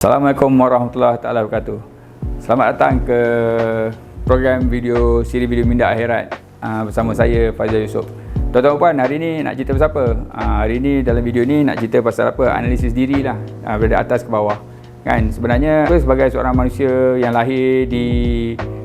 Assalamualaikum warahmatullahi taala wabarakatuh. Selamat datang ke program video siri video minda akhirat bersama saya Faizal Yusof. Tuan-tuan puan, hari ni nak cerita pasal apa? Hari ni dalam video ni nak cerita pasal apa? Analisis diri lah, dari atas ke bawah. Kan sebenarnya sebagai seorang manusia yang lahir di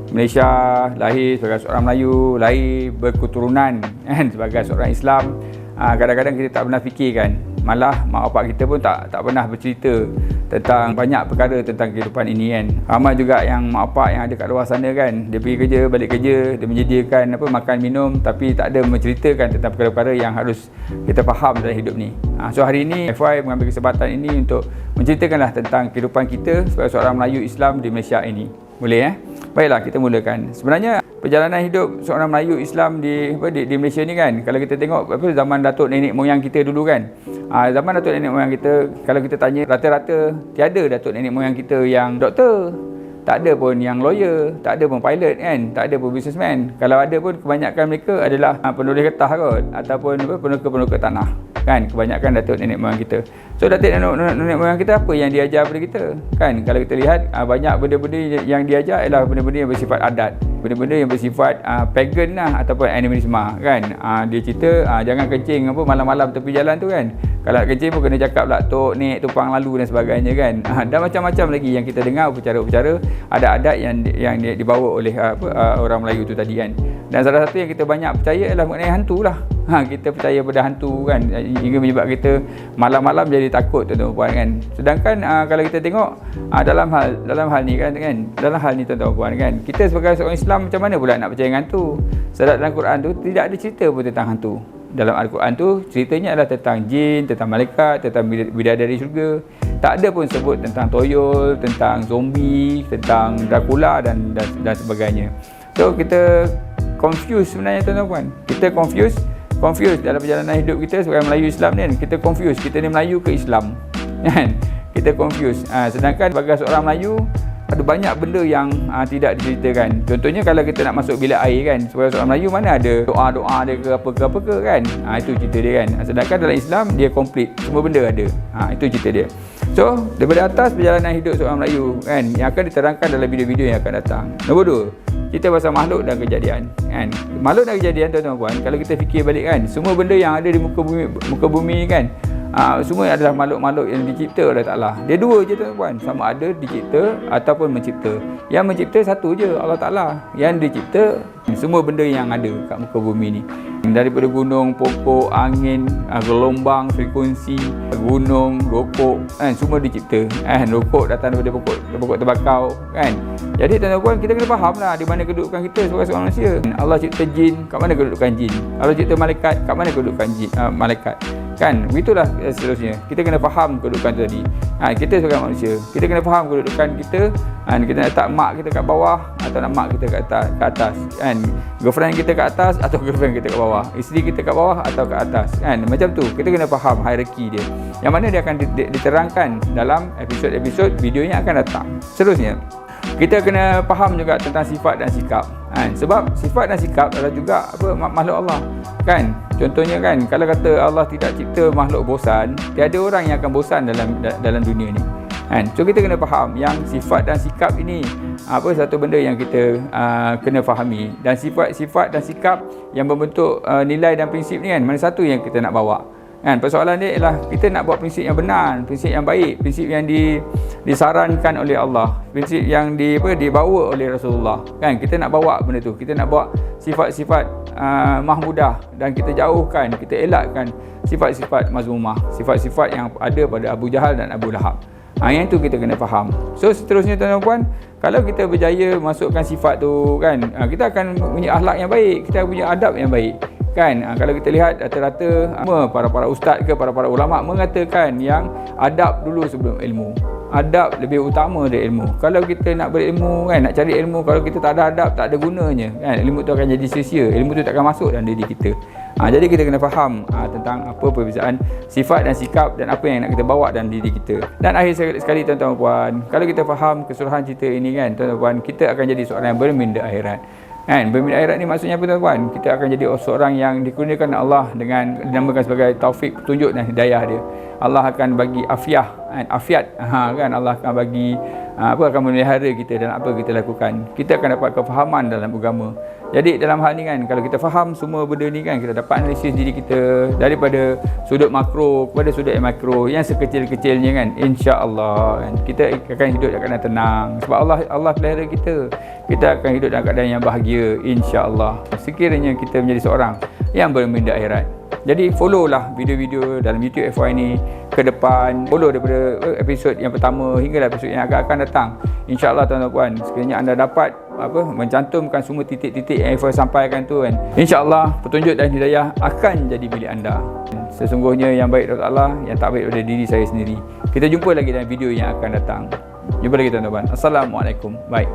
Malaysia, lahir sebagai seorang Melayu, lahir berketurunan kan sebagai seorang Islam, kadang-kadang kita tak pernah fikirkan, malah mak bapak kita pun tak pernah bercerita tentang banyak perkara tentang kehidupan ini kan. Ramai juga yang mak bapak yang ada kat luar sana kan, dia pergi kerja, balik kerja, dia menyediakan makan minum, tapi tak ada menceritakan tentang perkara-perkara yang harus kita faham dalam hidup ni. So hari ini FY mengambil kesempatan ini untuk menceritakanlah tentang kehidupan kita sebagai seorang Melayu Islam di Malaysia ini. Boleh Baiklah, kita mulakan. Sebenarnya perjalanan hidup seorang Melayu Islam di Malaysia ni kan, kalau kita tengok zaman datuk nenek moyang kita dulu kan, zaman datuk nenek moyang kita, kalau kita tanya, rata-rata tiada datuk nenek moyang kita yang doktor, tak ada pun yang lawyer, tak ada pun pilot kan, tak ada pun businessman. Kalau ada pun kebanyakan mereka adalah penulis kertas kot, ataupun penuka tanah kan, kebanyakan datuk nenek moyang kita. So datuk nenek moyang kita apa yang diajar pada kita kan? Kalau kita lihat banyak benda-benda yang diajar ialah benda-benda yang bersifat adat, benda-benda yang bersifat pagan lah, ataupun animisme kan. Dia cerita jangan kencing malam-malam tepi jalan tu kan. Kalau nak kencing pun kena cakap lah tok nek tumpang lalu dan sebagainya kan. Dan macam-macam lagi yang kita dengar upacara-upacara, ada adat yang dibawa oleh orang Melayu tu tadi kan. Dan salah satu yang kita banyak percaya ialah mengenai hantu lah. Kita percaya pada hantu kan, hingga menyebab kita malam-malam jadi takut tuan-tuan puan kan. Sedangkan kalau kita tengok dalam hal ni dalam hal ni tuan-tuan puan kan, kita sebagai seorang Islam macam mana pula nak percaya dengan hantu? Sebab dalam Quran tu tidak ada cerita pun tentang hantu. Dalam Al-Quran tu ceritanya adalah tentang jin, tentang malaikat, tentang bidadari syurga. Tak ada pun sebut tentang toyol, tentang zombie, tentang Dracula dan sebagainya. So kita confused sebenarnya tuan-tuan puan. Kita confused dalam perjalanan hidup kita sebagai Melayu Islam ni kan. Kita confused, kita ni Melayu ke Islam kan. Kita confused. Sedangkan sebagai seorang Melayu ada banyak benda yang tidak diceritakan. Contohnya kalau kita nak masuk bilik air kan, sebagai seorang Melayu mana ada doa-doa dia ke apa ke kan. Itu cerita dia kan. Sedangkan dalam Islam dia komplit, semua benda ada. Itu cerita dia. So daripada atas perjalanan hidup seorang Melayu kan, yang akan diterangkan dalam video-video yang akan datang. Nombor 2, cerita pasal makhluk dan kejadian kan. Makhluk dan kejadian tuan-tuan puan, kalau kita fikir balik kan, semua benda yang ada di muka bumi kan, semua adalah makhluk-makhluk yang dicipta oleh Ta'ala. Dia dua je tuan-tuan puan, sama ada dicipta ataupun mencipta. Yang mencipta satu je, Allah Ta'ala. Yang dicipta semua benda yang ada kat muka bumi ni, daripada gunung, pokok, angin, gelombang, frekuensi, gunung, rokok kan, semua dicipta kan. Rokok datang daripada pokok tembakau kan. Jadi tuan-tuan puan, kita kena faham lah di mana kedudukan kita sebagai seorang manusia. Allah cipta jin, kat mana kedudukan jin? Allah cipta malaikat, kat mana kedudukan jin, malaikat kan. Begitulah seterusnya. Kita kena faham kedudukan tu tadi. Kita sebagai manusia, kita kena faham kedudukan kita. Kita nak letak mak kita kat bawah atau nak mak kita kat atas kan. Girlfriend kita kat atas atau girlfriend kita kat bawah, isteri kita kat bawah atau kat atas kan. Macam tu kita kena faham hierarki dia, yang mana dia akan diterangkan dalam episod-episod video yang akan datang. Seterusnya kita kena faham juga tentang sifat dan sikap kan. Sebab sifat dan sikap adalah juga makhluk Allah kan. Contohnya kan, kalau kata Allah tidak cipta makhluk bosan, tiada orang yang akan bosan dalam dunia ni kan. So kita kena faham yang sifat dan sikap ini satu benda yang kita kena fahami. Dan sifat dan sikap yang membentuk nilai dan prinsip ni kan, mana satu yang kita nak bawa kan. Persoalan dia ialah kita nak buat prinsip yang benar, prinsip yang baik, prinsip yang disarankan oleh Allah, prinsip yang dibawa oleh Rasulullah kan. Kita nak bawa benda tu, kita nak bawa sifat-sifat mahmudah, dan kita jauhkan, kita elakkan sifat-sifat mazmumah, sifat-sifat yang ada pada Abu Jahal dan Abu Lahab. Yang itu kita kena faham. So seterusnya tuan-tuan puan, kalau kita berjaya masukkan sifat tu kan, kita akan punya akhlak yang baik, kita punya adab yang baik kan. Kalau kita lihat rata-rata para ustaz ke para ulama mengatakan yang adab dulu sebelum ilmu. Adab lebih utama dari ilmu. Kalau kita nak berilmu kan, nak cari ilmu, kalau kita tak ada adab, tak ada gunanya kan. Ilmu tu akan jadi sia-sia, ilmu tu tak akan masuk dalam diri kita. Jadi kita kena faham tentang apa perbezaan sifat dan sikap dan apa yang nak kita bawa dalam diri kita. Dan akhir sekali tuan-tuan puan, kalau kita faham keseluruhan cerita ini kan tuan-tuan puan, kita akan jadi seorang yang berminda akhirat kan. Berminda akhirat ni maksudnya apa tuan-tuan? Kita akan jadi seorang yang dikurniakan Allah dengan dinamakan sebagai taufik, petunjuk dan hidayah dia. Allah akan bagi afiat, kan, Allah akan bagi akan memelihara kita dalam apa kita lakukan. Kita akan dapat kefahaman dalam agama. Jadi dalam hal ni kan, kalau kita faham semua benda ni kan, kita dapat analisis diri kita daripada sudut makro kepada sudut yang makro, yang sekecil-kecilnya kan, insya-Allah kan, kita akan hidup dalam keadaan tenang sebab Allah pelihara kita. Kita akan hidup dalam keadaan yang bahagia, insya-Allah, sekiranya kita menjadi seorang yang berminda akhirat. Jadi follow lah video-video dalam YouTube FY ni ke depan. Follow daripada episod yang pertama hingga episod yang akan datang. InsyaAllah tuan-tuan, sekiranya anda dapat mencantumkan semua titik-titik yang FY sampaikan tu kan, InsyaAllah petunjuk dan hidayah akan jadi milik anda. Sesungguhnya yang baik dari Allah, yang tak baik daripada diri saya sendiri. Kita jumpa lagi dalam video yang akan datang. Jumpa lagi tuan-tuan. Assalamualaikum. Bye.